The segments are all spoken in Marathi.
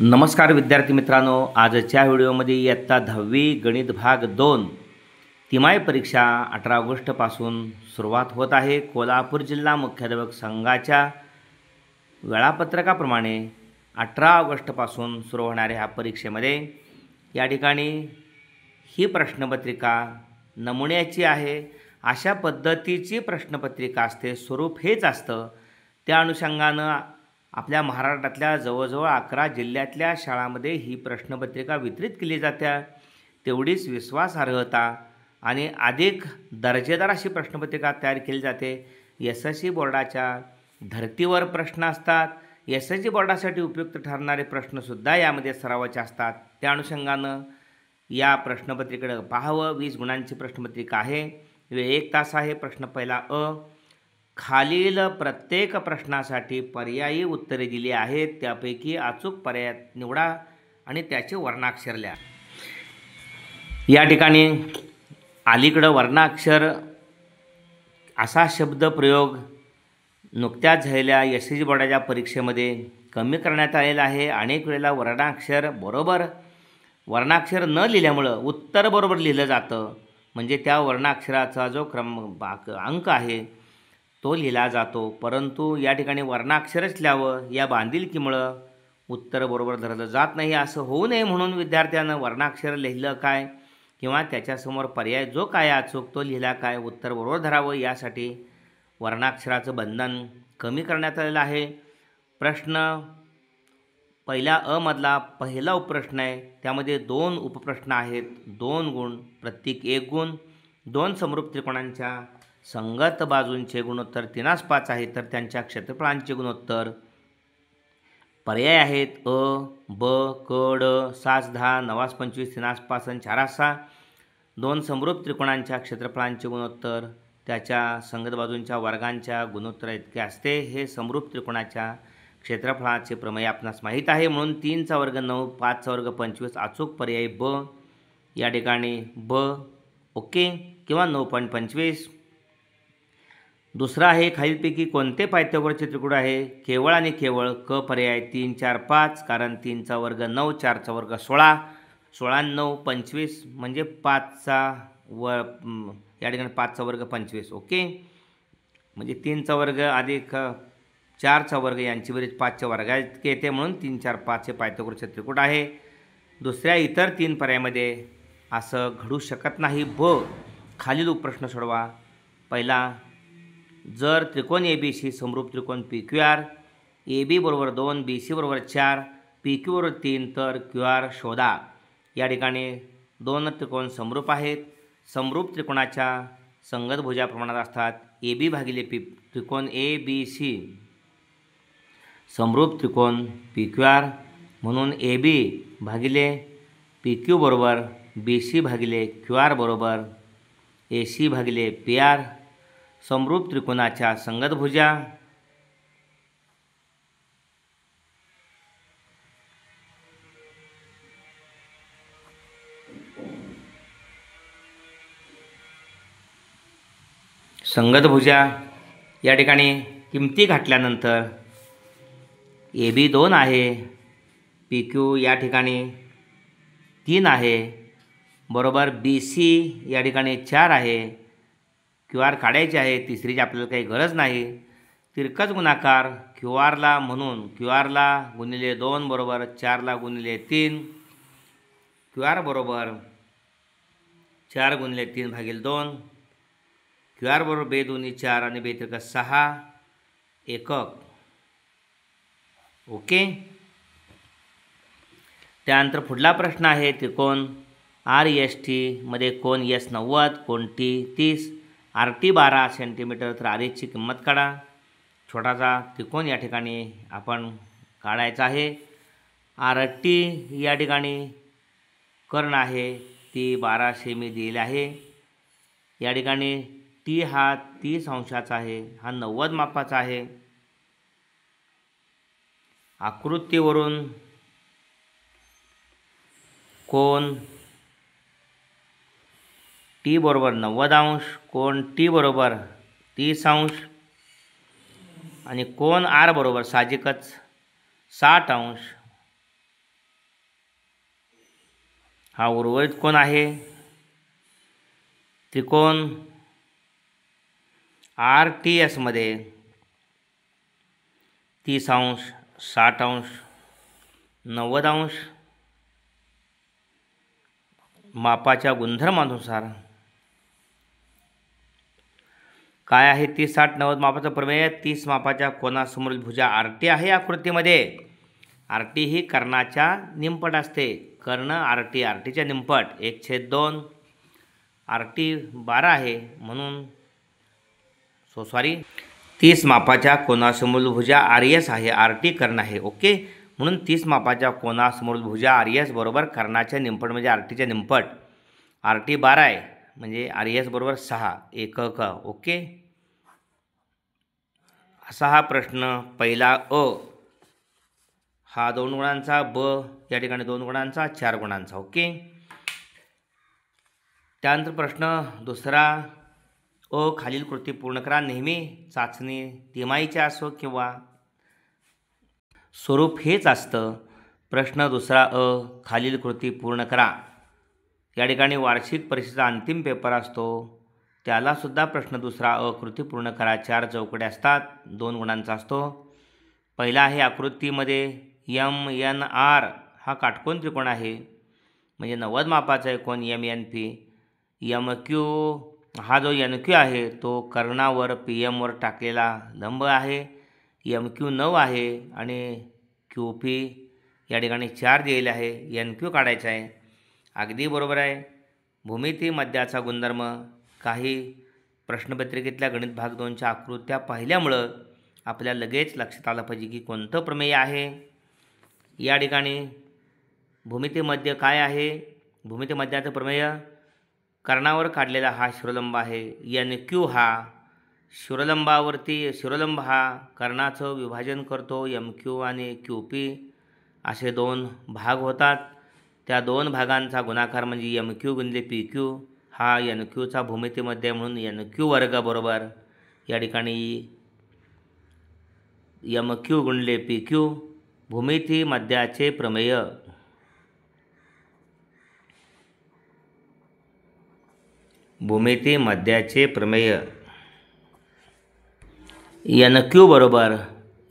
नमस्कार विद्यार्थी मित्रांनो, आजच्या व्हिडिओमध्ये इयत्ता 10वी गणित भाग 2 तिमाही परीक्षा 18 ऑगस्टपासून सुरुवात होत आहे. कोल्हापूर जिल्हा मुख्याध्यापक संघाच्या वेळापत्रकाप्रमाणे 18 ऑगस्टपासून सुरू होणाऱ्या ह्या परीक्षेमध्ये या ठिकाणी ही प्रश्नपत्रिका नमुन्याची आहे. अशा पद्धतीची प्रश्नपत्रिका असते, स्वरूप हेच असतं. त्या अनुषंगानं आपल्या महाराष्ट्रातल्या जवळजवळ 11 जिल्ह्यातल्या शाळांमध्ये ही प्रश्नपत्रिका वितरित केली जाते. तेवढीच विश्वासार्हता आणि अधिक दर्जेदार अशी प्रश्नपत्रिका तयार केली जाते. SSC बोर्डाच्या धर्तीवर प्रश्न असतात. SSC बोर्डासाठी उपयुक्त ठरणारे प्रश्नसुद्धा यामध्ये सरावाचे असतात. त्या अनुषंगानं या प्रश्नपत्रिकेकडे पाहावं. 20 गुणांची प्रश्नपत्रिका आहे. वेळ 1 तास आहे. प्रश्न पहिला अ. खालील प्रत्येक प्रश्नासाठी पर्यायी उत्तरे दिली आहेत. त्यापैकी अचूक पर्याय निवडा आणि त्याचे वर्णाक्षर लिहा. या ठिकाणी अलीकडं वर्णाक्षर असा शब्द प्रयोग नुकत्याच झालेल्या SSC बोर्डाच्या परीक्षेमध्ये कमी करण्यात आलेला आहे. अनेक वेळेला वर्णाक्षर न लिहिल्यामुळं उत्तर बरोबर लिहिलं जातं. म्हणजे त्या वर्णाक्षराचा जो अंक आहे तो लिहिला जातो. परंतु या ठिकाणी वर्णाक्षरच लिहावं या बांधिलकीमुळं उत्तर बरोबर धरलं जात नाही. असं होऊ नये म्हणून विद्यार्थ्यानं वर्णाक्षर लिहिलं काय किंवा त्याच्यासमोर पर्याय जो काय अचूक तो लिहिला काय, उत्तर बरोबर धरावं यासाठी वर्णाक्षराचं बंधन कमी करण्यात आलेलं आहे. प्रश्न पहिल्या अ मधला पहिला उपप्रश्न आहे. त्यामध्ये 2 उपप्रश्न आहेत. 2 गुण, प्रत्येक 1 गुण. 2 समरूप त्रिकोणांच्या संगत बाजूंचे गुणोत्तर 3/5 आहे. तर त्यांच्या क्षेत्रफळांचे गुणोत्तर पर्याय आहेत अ, ब, क, ड. 6×10 9×25 3/5 आणि 4/6. 2 समरूप त्रिकोणांच्या क्षेत्रफळांचे गुणोत्तर त्याच्या संगत बाजूंच्या वर्गांच्या गुणोत्तरा इतके असते. हे समरूप त्रिकोणाच्या क्षेत्रफळाचे प्रमेय आपणास माहीत आहे. म्हणून 3चा वर्ग 9, 5चा वर्ग 25. अचूक पर्याय ब. या ठिकाणी ब ओके किंवा 9.25. दुसरा आहे खालीलपैकी कोणते पायथागोरसचे त्रिकोण आहे. केवळ आणि केवळ क पर्याय 3, 4, 5. कारण 3चा वर्ग 9, 4चा वर्ग 16, 16 आणि 9 25 म्हणजे 5चा या ठिकाणी 5चा वर्ग 25. ओके, म्हणजे 3चा वर्ग अधिक 4चा वर्ग यांची बेरीज 5च्या वर्गा इतके येते. म्हणून 3, 4, 5 हे पायथागोरसचे त्रिकोण आहे. दुसऱ्या इतर 3 पर्यायामध्ये असं घडू शकत नाही. ब. खालील उपप्रश्न सोडवा. पहिला, जर त्रिकोण ABC समरूप त्रिकोण PQR, AB बरोबर 2, BC बरोबर 4, PQ बरोबर 3 तर QR शोधा. या ठिकाणी 2 त्रिकोण समरूप आहेत. समरूप त्रिकोणाच्या संगत भुजा प्रमाणात असतात. AB भागिले त्रिकोण ABC समरूप त्रिकोण PQR. म्हणून AB भागिले PQ बरोबर BC भागिले QR बरोबर AC भागिले PR. समरूप त्रिकोणाच्या संगत भुजा या ठिकाणी किमती घातल्यानंतर AB 2 आहे, PQ या ठिकाणी 3 आहे बरोबर, BC या ठिकाणी 4 आहे, QR काढायचे आहे. तिसरीची आपल्याला काही गरज नाही. तिरकस गुणाकार QRला म्हणून QRला गुणिले 2 बरोबर 4ला गुणिले 3. QR बरोबर 4 गुणिले 3 भागिले 2. QR बरोबर 2 दूनी 4 आणि 2 त्रिक 6 एकक. ओके, त्यानंतर पुढला प्रश्न आहे त्रिकोण RST मध्ये कोण S 90, कोण T 30, RT 12 सेंटीमीटर. तर RSची किंमत काढा. छोटासा त्रिकोण या ठिकाणी आपण काढायचा आहे. RT या ठिकाणी कर्ण आहे ती 12 सेमी दिलेली आहे. या ठिकाणी T हा 30 अंशाचा आहे, हा 90 मापाचा आहे. आकृतीवरून कोण T बरोबर 90 अंश, कोण T बरोबर 30 अंश आणि कोण R बरोबर साहजिकच 60 अंश हा उर्वरित कोण आहे? त्रिकोण RTS मध्ये 30 अंश, 60 अंश, 90 अंश मापाच्या गुणधर्मानुसार काय आहे? 30, 60, 90 मापाचं प्रमेय. 30 मापाच्या कोनासमोरील भुजा RT आहे आकृतीमध्ये. RT ही कर्णाच्या निमपट असते. कर्ण RTच्या निमपट 1/2. RT 12 आहे म्हणून 30 मापाच्या कोनासमोरील भुजा RS आहे. RT कर्ण आहे. ओके, म्हणून 30 मापाच्या कोनासमोरील भुजा RS बरोबर कर्णाच्या निमपट म्हणजे RTच्या निमपट. RT 12 आहे म्हणजे RS बरोबर 6 एकक. ओके, असा हा प्रश्न पहिला अ हा 2 गुणांचा, ब या ठिकाणी 2 गुणांचा, 4 गुणांचा. ओके, त्यानंतर प्रश्न दुसरा अ खालील कृती पूर्ण करा. नेहमी चाचणी तिमाहीची असो किंवा स्वरूप हेच असतं. प्रश्न दुसरा अ खालील कृती पूर्ण करा. या ठिकाणी वार्षिक परीक्षेचा अंतिम पेपर असतो, त्यालासुद्धा प्रश्न दुसरा अ कृती पूर्ण करा. 4 चौकड्या असतात, 2 गुणांचा असतो. पहिला आहे आकृतीमध्ये MNR हा काटकोन त्रिकोण आहे म्हणजे 90 मापाचा आहे कोन MNP. MQ हा जो NQ आहे तो कर्णावर PM वर टाकलेला लंब आहे. MQ 9 आहे आणि QP या ठिकाणी 4 दिलेले आहे. NQ काढायचा आहे. अगदी बरोबर आहे. भूमिती मध्याचा गुणधर्म. काही प्रश्नपत्रिकेतल्या गणित भाग 2च्या आकृत्या पाहिल्यामुळं आपल्याला लगेच लक्षात आलं पाहिजे की कोणतं प्रमेय आहे. या ठिकाणी भूमिती मध्य काय आहे? भूमिती मध्याचं प्रमेय कर्णावर काढलेला हा शिरोलंब आहे. NQ हा शिरोलंब हा कर्णाचं विभाजन करतो. MQ आणि QP असे 2 भाग होतात. त्या 2 भागांचा गुणाकार म्हणजे MQ गुणिले PQ. हा NQचा भूमितीमध्ये म्हणून NQ वर्ग बरोबर या ठिकाणी MQ गुणिले PQ. भूमिती मध्याचे प्रमेय. भूमिती मध्याचे प्रमेय NQ बरोबर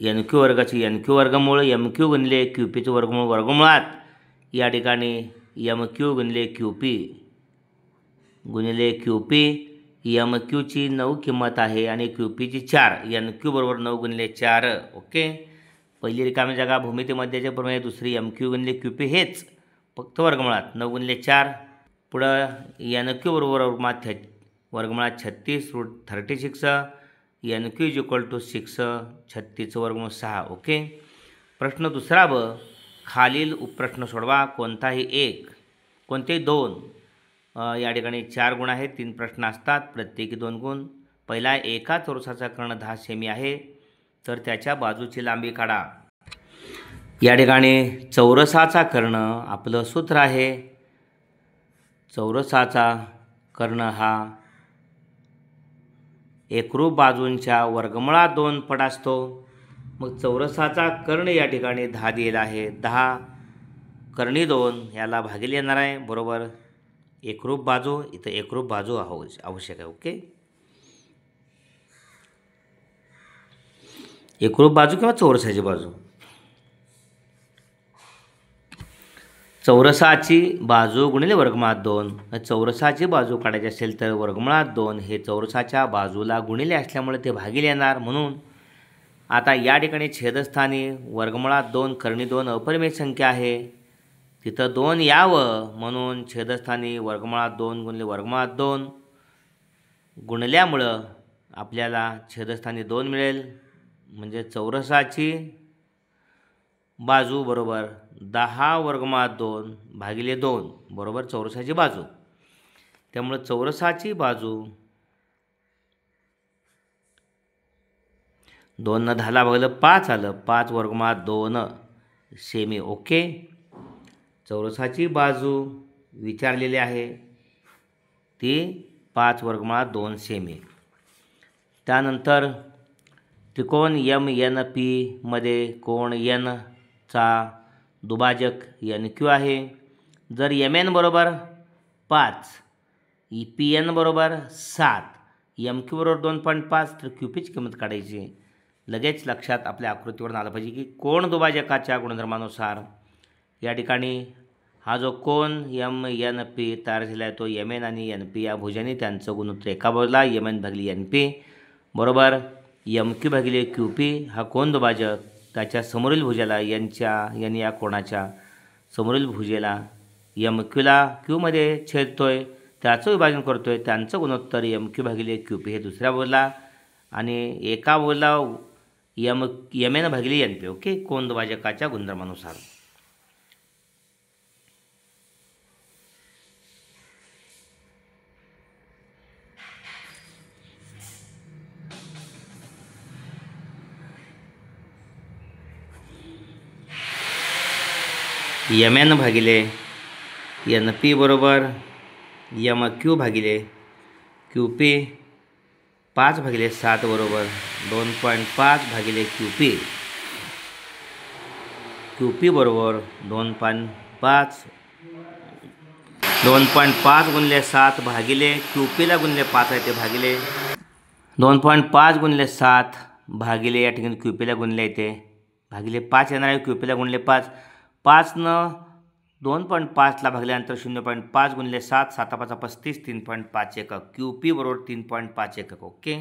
NQ वर्गाचे NQ वर्गमूळ MQ गुणिले QPचं वर्गमूळ वर्गमुळात या ठिकाणी MQ गुणिले QP गुणिले QP. MQची 9 किंमत आहे आणि QPची 4. NQ बरोबर 9 गुणिले 4. ओके, पहिली रिकामी जागा भूमिती मध्याचे प्रमेय, दुसरी MQ गुणिले QP हेच फक्त वर्गमुळात 9 गुणिले 4. पुढं NQ बरोबर वर्गमुळात 36 root 36. NQ is equal to 6. 36चं वर्गमूळ 6. ओके, प्रश्न दुसरा ब खालील उपप्रश्न सोडवा. कोणतेही 2 या ठिकाणी 4 गुण आहेत. 3 प्रश्न असतात, प्रत्येकी 2 गुण. पहिला एका चौरसाचा कर्ण 10 सेमी आहे तर त्याच्या बाजूची लांबी काढा. या ठिकाणी चौरसाचा कर्ण आपलं सूत्र आहे. चौरसाचा कर्ण हा एकरूप बाजूंच्या वर्गमुळात 2 पट असतो. मग चौरसाचा कर्ण या ठिकाणी 10 दिलेला आहे. 10 कर्णी 2 याला भागिले येणार आहे बरोबर एकरूप बाजू. इथं एकरूप बाजू आवश्यक आहे. ओके, एकरूप बाजू किंवा चौरसाची बाजू. चौरसाची बाजू गुणिले वर्गमुळात 2. चौरसाची बाजू काढायची असेल तर वर्गमुळात 2 हे चौरसाच्या बाजूला गुणिले असल्यामुळे ते भागिले येणार. म्हणून आता या ठिकाणी छेदस्थानी वर्गमुळात 2 कर्णी 2 अपरिमेय संख्या आहे, तिथं 2 यावं म्हणून छेदस्थानी वर्गमुळात 2 गुणिले वर्गमुळात 2 गुणल्यामुळं आपल्याला छेदस्थानी 2 मिळेल. म्हणजे चौरसाची बाजू बरोबर 10 वर्गमुळात 2 भागिले 2 बरोबर चौरसाची बाजू. त्यामुळे चौरसाची बाजू 2 न 10ला भागलं 5 आलं. 5 वर्गमुळात 2 सेमी. ओके, चौरसाची बाजू विचारलेली आहे ती 5 वर्गमुळात 2 सेमी. त्यानंतर त्रिकोण MNP मध्ये कोण N चा दुभाजक NQ आहे. जर एम एन बरोबर 5, पी एन बरोबर 7, एम क्यू बरोबर 2.5 तर क्यू पीची किंमत काढायची. लगेच लक्षात आपल्या आकृतीवरून आलं पाहिजे की कोन दुभाजकाच्या गुणधर्मानुसार या ठिकाणी हा जो कोन एम एन पी तयार झाला आहे तो एम एन आणि एन पी या भुजांनी त्यांचं गुणोत्तर एका बाजूला एम एन भागिले एन पी बरोबर एम क्यू भागिले क्यू पी हा कोन दुभाजक त्याच्या समोरील भुजाला एन या कोणाच्या समोरील भुजेला एम क्यूला क्यूमध्ये छेदतोय त्याचं विभाजन करतोय त्यांचं गुणोत्तर एम क्यू भागिले क्यू पी हे दुसऱ्या बाजूला आणि एका बाजूला एम एन भागिले एन पी. ओके, कोन दुभाजकाच्या गुणधर्मानुसार. एम एन भागिले एन पी बरोबर एम क्यू भागिले क्यू पी 5/7 बरोबर 2.5 भागिले क्यू पी बरोबर 2.5 गुणिले 7 भागिले क्यू पीला गुणिले 5 आहे ते भागिले 2.5 गुणिले 7 भागिले या ठिकाणी क्यू पीला गुणले येते भागिले 5 येणार आहे क्यू पीला गुणले 5 2.5ला भागल्यानंतर 0.5 गुणिले 7 7×5 35 3.5 एकक क्यू पी बरोबर 3.5 एकक. ओके,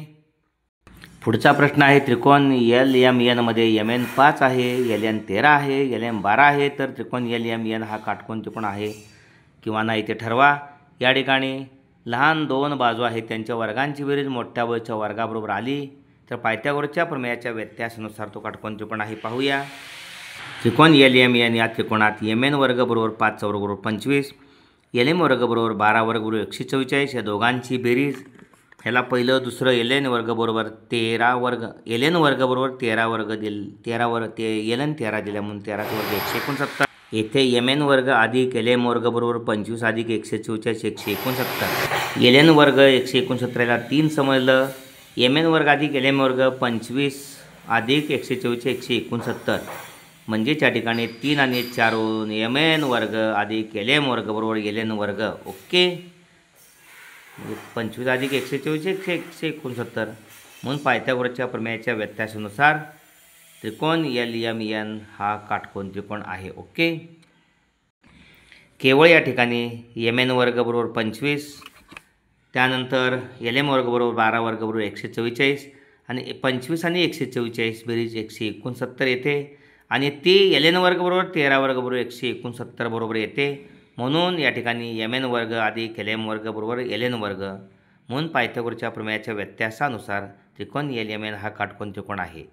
पुढचा प्रश्न आहे त्रिकोण एल एम एन मध्ये एम एन 5 आहे, एल एन 13 आहे, एल एम 12 आहे तर त्रिकोण एल एम एन हा काटकोन त्रिकोण आहे किंवा नाही ते ठरवा. या ठिकाणी लहान 2 बाजू आहेत त्यांच्या वर्गांची बेरीज मोठ्या बाजूच्या वर्गाबरोबर आली तर पायथागोरसच्या प्रमेयाच्या व्यत्यासानुसार तो काटकोन त्रिकोण आहे. पाहूया. त्रिकोण एल एम एन या त्रिकोणात एम एन वर्ग बरोबर 5 वर्ग बरोबर 25, एल एम वर्ग बरोबर 12 वर्ग बरोबर 144 या दोघांची बेरीज. ह्याला पहिलं दुसरं एल एन वर्ग बरोबर 13 वर्ग एल एन वर्ग बरोबर 13 वर्ग एल एन 13 दिल्या म्हणून 13 वर्ग 169. येथे एम एन वर्ग अधिक एल एम वर्ग बरोबर 25 अधिक 144 169. एल एन वर्ग 169ला 3 समजलं. एम एन वर्ग अधिक एल एम वर्ग 25 अधिक 144 169 म्हणजे त्या ठिकाणी 3 आणि 4 होऊन एम एन वर्ग अधिक एल एम वर्ग बरोबर एल एन वर्ग. ओके, 25 अधिक 144 169 म्हणून पायथागोरसच्या प्रमेयाच्या व्यत्यासानुसार त्रिकोण एल एम एन हा काटकोन त्रिकोण आहे. ओके, केवळ या ठिकाणी एम एन वर्ग बरोबर 25 त्यानंतर एल एम वर्ग बरोबर 12 वर्ग बरोबर 144 आणि 25 आणि 144 बेरीज 169 येते आणि ती एल एन वर्ग बरोबर 13 वर्ग बरोबर 169 बरोबर येते. म्हणून या ठिकाणी एम एन वर्ग अधिक एल एम वर्ग बरोबर एल एन वर्ग म्हणून पायथागोरसच्या प्रमेयाच्या व्यत्यासानुसार त्रिकोण एल एम एन हा काटकोन त्रिकोण आहे.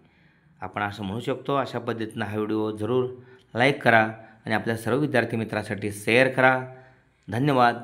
आपण असं म्हणू शकतो. अशा पद्धतीनं हा व्हिडिओ जरूर लाईक करा आणि आपल्या सर्व विद्यार्थी मित्रांसाठी शेअर करा. धन्यवाद.